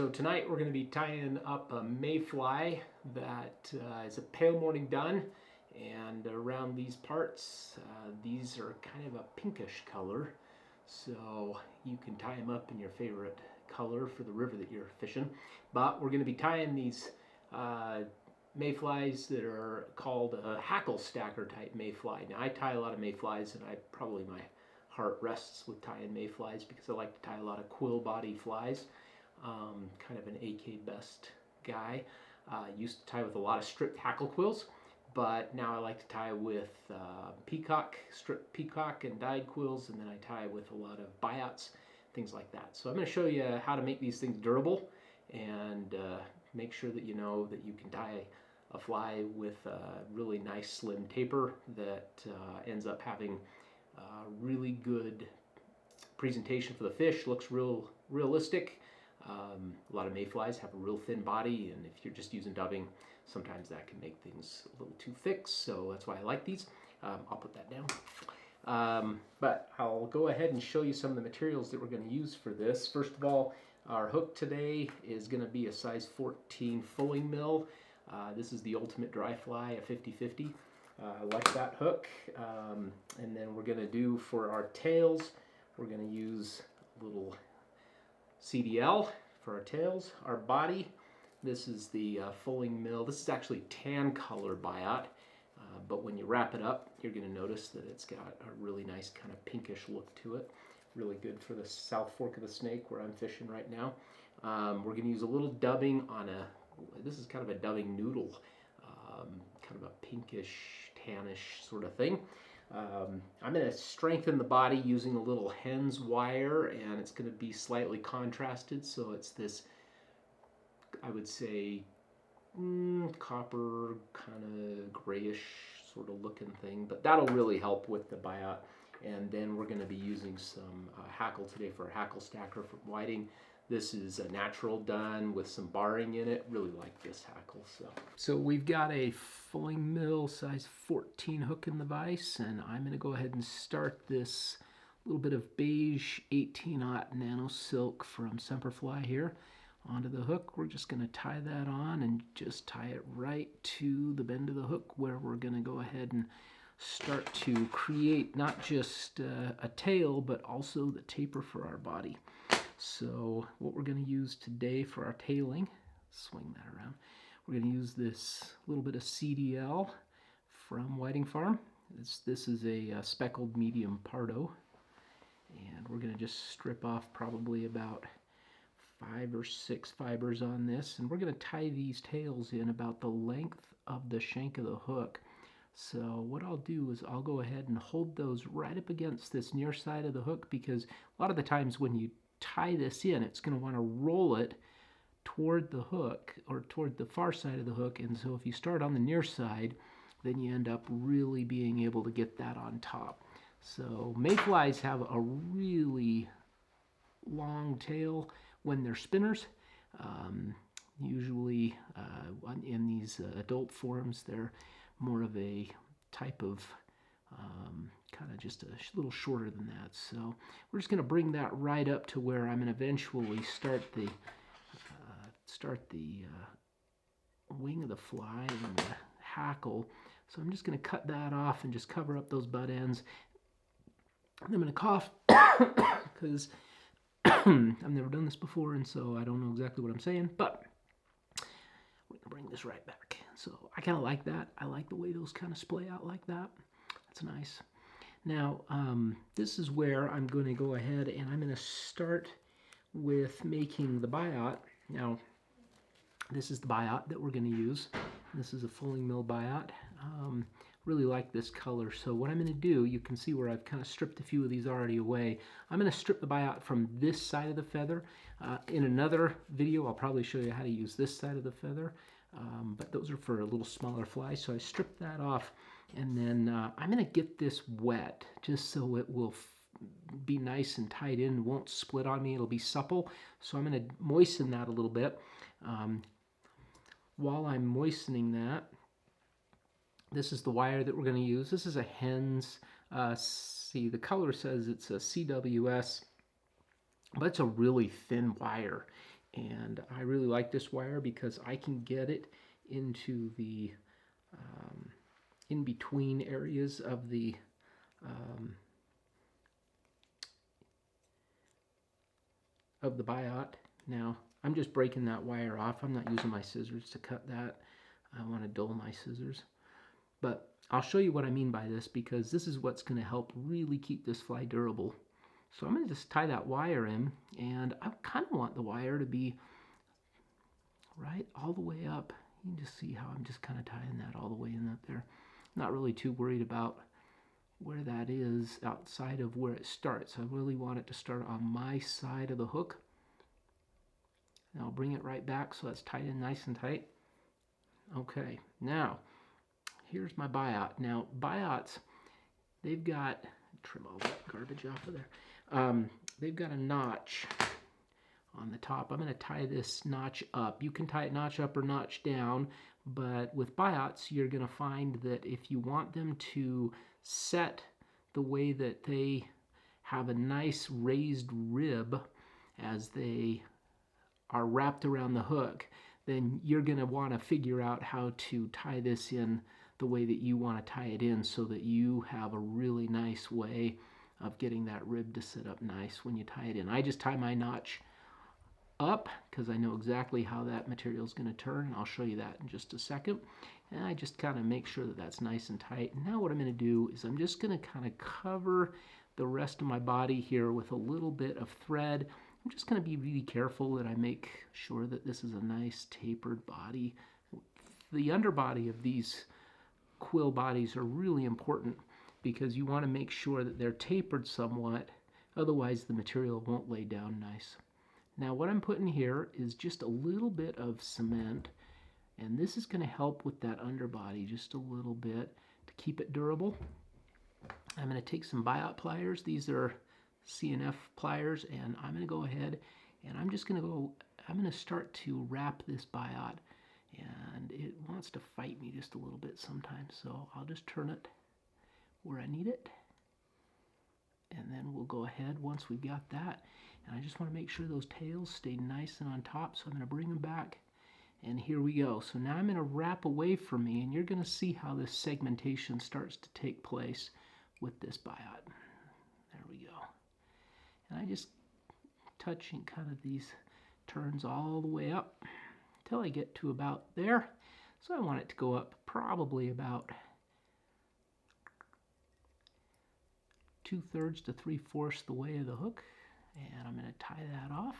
So tonight we're going to be tying up a mayfly that is a pale morning dun, and around these parts these are kind of a pinkish color, so you can tie them up in your favorite color for the river that you're fishing. But we're going to be tying these mayflies that are called a hackle stacker type mayfly. Now I tie a lot of mayflies, and my heart rests with tying mayflies because I like to tie a lot of quill body flies. Kind of an AK best guy. Used to tie with a lot of stripped hackle quills, but now I like to tie with stripped peacock and dyed quills, and then I tie with a lot of Biots, things like that. So I'm going to show you how to make these things durable and make sure that you know that you can tie a fly with a really nice slim taper that ends up having really good presentation for the fish, looks realistic. A lot of mayflies have a real thin body, and if you're just using dubbing, sometimes that can make things a little too thick, so that's why I like these. I'll put that down. But I'll go ahead and show you some of the materials that we're going to use for this. First of all, our hook today is going to be a size 14 fulling mill. This is the ultimate dry fly, a 50/50. I like that hook. And then we're going to do for our tails, we're going to use a little CDL for our tails. Our body, this is the fulling mill. This is actually tan color Biot, but when you wrap it up, you're going to notice that it's got a really nice kind of pinkish look to it. Really good for the South Fork of the Snake where I'm fishing right now. We're going to use a little dubbing on this is kind of a dubbing noodle, kind of a pinkish, tannish sort of thing. I'm going to strengthen the body using a little Hends wire, and it's going to be slightly contrasted, so it's this, I would say, copper kind of grayish sort of looking thing, but that'll really help with the Biot. And then we're going to be using some hackle today for a hackle stacker from Whiting. This is a natural done with some barring in it. Really like this hackle. So we've got a fulling mill size 14 hook in the vise, and I'm going to go ahead and start this little bit of beige 18-aught nano silk from Semperfli here onto the hook. We're just going to tie that on and just tie it right to the bend of the hook, where we're going to go ahead and start to create not just a tail, but also the taper for our body. So what we're going to use today for our tailing, swing that around, we're going to use this little bit of CDL from Whiting Farm. This is a speckled medium Pardo, and we're going to just strip off probably about 5 or 6 fibers on this, and we're going to tie these tails in about the length of the shank of the hook. So what I'll do is I'll go ahead and hold those right up against this near side of the hook, because a lot of the times when you tie this in, it's going to want to roll it toward the hook or toward the far side of the hook, and so if you start on the near side, then you end up really being able to get that on top. So mayflies have a really long tail when they're spinners. Usually in these adult forms, they're more of a type of kind of just a little shorter than that. So we're just going to bring that right up to where I'm going to eventually start the wing of the fly and the hackle. So I'm just going to cut that off and just cover up those butt ends. And I'm going to cough because I've never done this before, and so I don't know exactly what I'm saying, but we're going to bring this right back. So I kind of like that. I like the way those kind of splay out like that. That's nice. Now, this is where I'm going to go ahead and I'm going to start with making the Biot. Now, this is the Biot that we're going to use. This is a fulling mill Biot. Really like this color. So what I'm going to do, you can see where I've kind of stripped a few of these already away. I'm going to strip the Biot from this side of the feather. In another video, I'll probably show you how to use this side of the feather. But those are for a little smaller fly, so I stripped that off, and then I'm going to get this wet just so it will be nice and tight in, won't split on me, it'll be supple. So I'm going to moisten that a little bit. While I'm moistening that, this is the wire that we're going to use. This is a Hens, see the color says it's a CWS, but it's a really thin wire. And I really like this wire because I can get it into the in between areas of the Biot. Now I'm just breaking that wire off. I'm not using my scissors to cut that. I want to dull my scissors. But I'll show you what I mean by this, because this is what's going to help really keep this fly durable. So I'm going to just tie that wire in, and I kind of want the wire to be right all the way up. You can just see how I'm just kind of tying that all the way in up there. Not really too worried about where that is outside of where it starts. I really want it to start on my side of the hook. And I'll bring it right back so that's tied in nice and tight. Okay, now here's my Biot. Now Biots, they've got, trim all that garbage off of there. They've got a notch on the top. I'm going to tie this notch up. You can tie it notch up or notch down, but with Biots, you're going to find that if you want them to set the way that they have a nice raised rib as they are wrapped around the hook, then you're going to want to figure out how to tie this in the way that you want to tie it in so that you have a really nice way of getting that rib to sit up nice when you tie it in. I just tie my notch up because I know exactly how that material is going to turn, and I'll show you that in just a second. And I just kind of make sure that that's nice and tight. And now what I'm going to do is I'm just going to kind of cover the rest of my body here with a little bit of thread. I'm just going to be really careful that I make sure that this is a nice tapered body. The underbody of these quill bodies are really important because you want to make sure that they're tapered somewhat, otherwise the material won't lay down nice. Now what I'm putting here is just a little bit of cement, and this is going to help with that underbody just a little bit to keep it durable. I'm going to take some Biot pliers. These are CNF pliers, and I'm going to go ahead and I'm going to start to wrap this Biot, and it wants to fight me just a little bit sometimes, so I'll just turn it where I need it, and then we'll go ahead once we've got that. And I just want to make sure those tails stay nice and on top, so I'm going to bring them back, and here we go. So now I'm going to wrap away from me, and you're going to see how this segmentation starts to take place with this Biot. There we go. And I just touching kind of these turns all the way up until I get to about there. So I want it to go up probably about 2/3 to 3/4 the way of the hook. And I'm going to tie that off.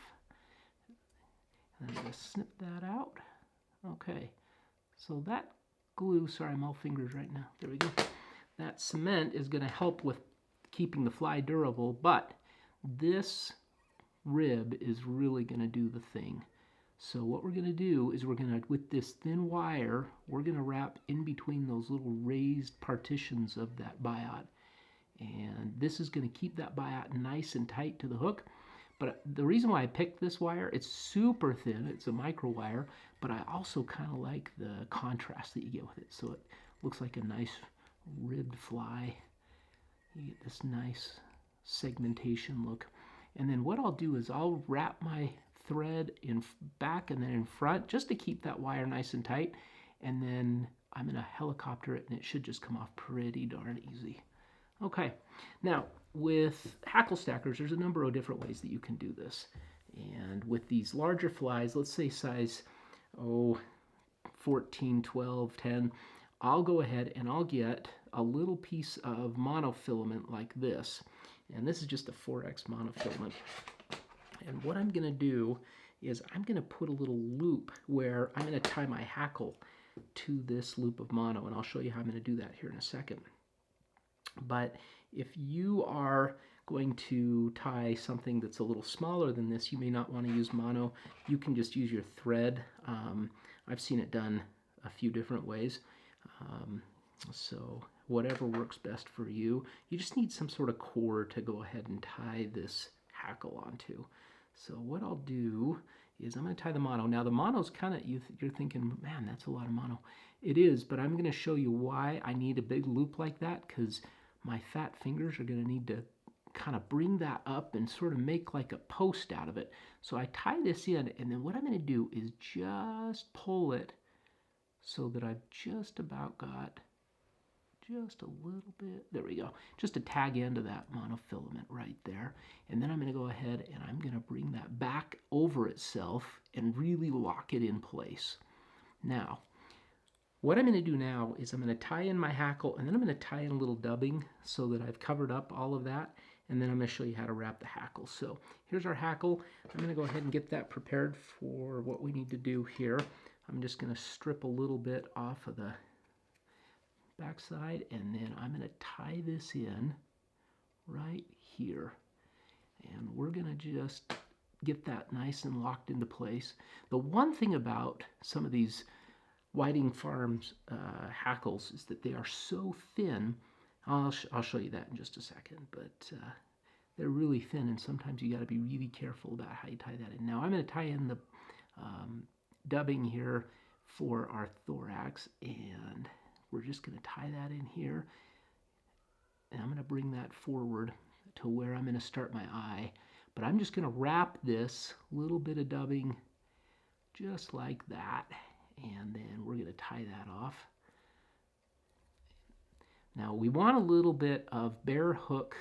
And I'm going to snip that out. Okay, so that glue, sorry, I'm all fingers right now. There we go. That cement is going to help with keeping the fly durable, but this rib is really going to do the thing. So what we're going to do is we're going to, with this thin wire, we're going to wrap in between those little raised partitions of that Biot. And this is going to keep that Biot nice and tight to the hook. But the reason why I picked this wire, it's super thin, it's a micro wire, but I also kind of like the contrast that you get with it. So it looks like a nice ribbed fly. You get this nice segmentation look. And then what I'll do is I'll wrap my thread in back and then in front just to keep that wire nice and tight. And then I'm going to helicopter it, and it should just come off pretty darn easy. Okay, now with hackle stackers, there's a number of different ways that you can do this. And with these larger flies, let's say size 14, 12, 10, I'll go ahead and I'll get a little piece of monofilament like this. And this is just a 4X monofilament. And what I'm going to do is I'm going to put a little loop where I'm going to tie my hackle to this loop of mono. And I'll show you how I'm going to do that here in a second. But if you are going to tie something that's a little smaller than this, you may not want to use mono. You can just use your thread. I've seen it done a few different ways. So whatever works best for you. You just need some sort of cord to go ahead and tie this hackle onto. So what I'll do is I'm going to tie the mono. Now the mono's kind of, you're thinking, man, that's a lot of mono. It is, but I'm going to show you why I need a big loop like that, because my fat fingers are going to need to kind of bring that up and sort of make like a post out of it. So I tie this in, and then what I'm going to do is just pull it so that I've just about got just a little bit, there we go, just a tag end of that monofilament right there. And then I'm going to go ahead and I'm going to bring that back over itself and really lock it in place. Now, what I'm going to do now is I'm going to tie in my hackle, and then I'm going to tie in a little dubbing so that I've covered up all of that, and then I'm going to show you how to wrap the hackle. So here's our hackle. I'm going to go ahead and get that prepared for what we need to do here. I'm just going to strip a little bit off of the backside, and then I'm going to tie this in right here. And we're going to just get that nice and locked into place. The one thing about some of these Whiting Farms hackles is that they are so thin. I'll show you that in just a second, but they're really thin, and sometimes you got to be really careful about how you tie that in. Now I'm going to tie in the dubbing here for our thorax, and we're just going to tie that in here, and I'm going to bring that forward to where I'm going to start my eye. But I'm just going to wrap this little bit of dubbing just like that, and then we're going to tie that off. Now we want a little bit of bare hook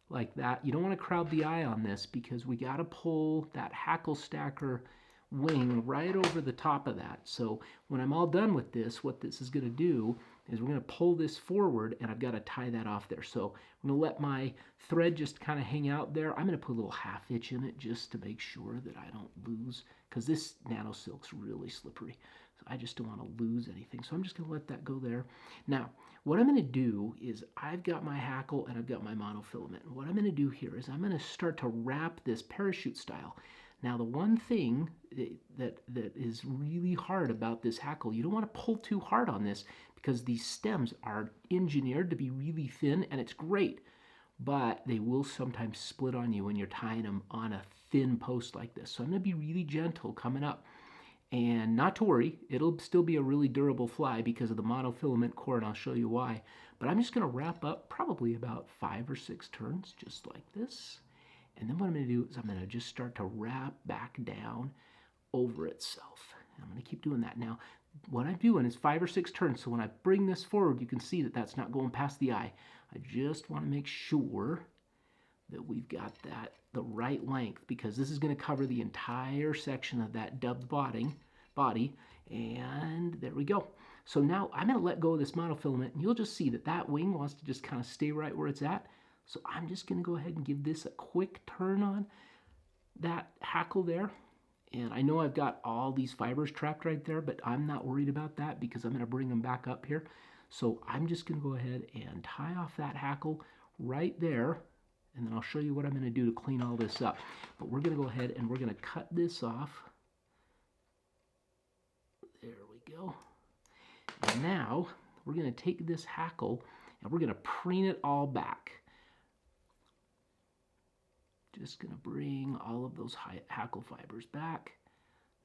like that. You don't want to crowd the eye on this because we got to pull that hackle stacker wing right over the top of that. So when I'm all done with this, what this is going to do is we're going to pull this forward, and I've got to tie that off there. So I'm going to let my thread just kind of hang out there. I'm going to put a little half hitch in it just to make sure that I don't lose, because this nano silk's really slippery. So I just don't want to lose anything. So I'm just going to let that go there. Now, what I'm going to do is I've got my hackle and I've got my monofilament. And what I'm going to do here is I'm going to start to wrap this parachute style. Now, the one thing that is really hard about this hackle, you don't want to pull too hard on this because these stems are engineered to be really thin, and it's great, but they will sometimes split on you when you're tying them on a thin post like this. So I'm going to be really gentle coming up. And not to worry, it'll still be a really durable fly because of the monofilament core, and I'll show you why. But I'm just going to wrap up probably about 5 or 6 turns, just like this. And then what I'm going to do is I'm going to just start to wrap back down over itself. And I'm going to keep doing that. Now, what I'm doing is 5 or 6 turns, so when I bring this forward, you can see that that's not going past the eye. I just want to make sure that we've got that the right length, because this is going to cover the entire section of that dubbed body, and there we go. So now I'm going to let go of this monofilament, and you'll just see that that wing wants to just kind of stay right where it's at. So I'm just going to go ahead and give this a quick turn on that hackle there. And I know I've got all these fibers trapped right there, but I'm not worried about that because I'm going to bring them back up here. So I'm just going to go ahead and tie off that hackle right there, and then I'll show you what I'm going to do to clean all this up. But we're going to go ahead and we're going to cut this off. There we go. And now we're going to take this hackle and we're going to preen it all back. Just going to bring all of those hackle fibers back.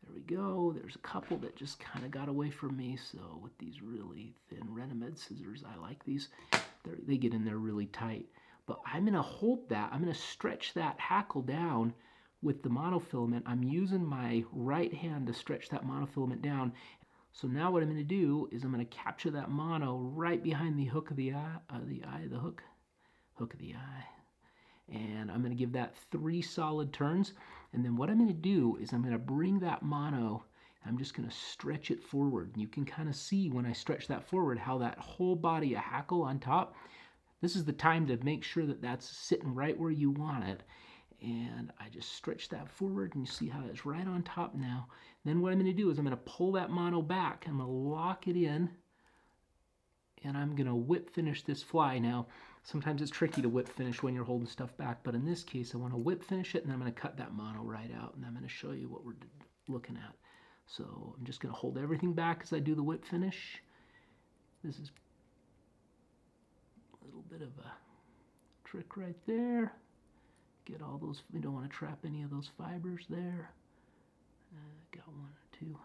There we go. There's a couple that just kind of got away from me. So with these really thin Renomed scissors, I like these. They get in there really tight. But I'm going to hold that. I'm going to stretch that hackle down with the monofilament. I'm using my right hand to stretch that monofilament down. So now what I'm going to do is I'm going to capture that mono right behind the hook of the eye, hook of the eye. And I'm going to give that 3 solid turns. And then what I'm going to do is I'm going to bring that mono, I'm just going to stretch it forward. And you can kind of see when I stretch that forward how that whole body of hackle on top, this is the time to make sure that that's sitting right where you want it. And I just stretch that forward, and you see how it's right on top now. Then what I'm going to do is I'm going to pull that mono back. I'm going to lock it in, and I'm going to whip finish this fly. Now, sometimes it's tricky to whip finish when you're holding stuff back, but in this case, I want to whip finish it, and I'm going to cut that mono right out, and I'm going to show you what we're looking at. So I'm just going to hold everything back as I do the whip finish. This is a little bit of a trick right there. Get all those, we don't want to trap any of those fibers there. Got 1 or 2.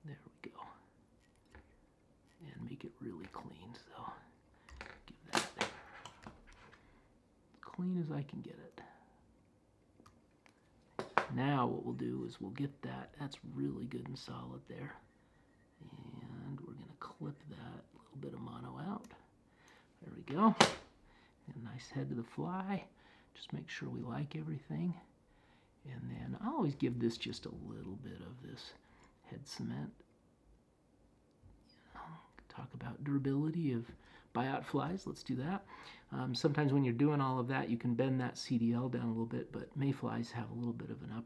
There we go. And make it really clean, so give that clean as I can get it. Now what we'll do is we'll get that's really good and solid there. And we're going to clip that little bit of mono out. There we go. And nice head to the fly. Just make sure we like everything. And then I always give this just a little bit of this head cement. Talk about durability of Biot flies. Let's do that. Sometimes when you're doing all of that, you can bend that CDL down a little bit, but mayflies have a little bit of an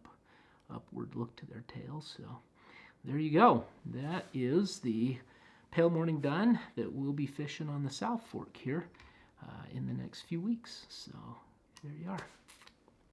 upward look to their tails. So there you go. That is the pale morning dun that we'll be fishing on the South Fork here in the next few weeks. So there you are.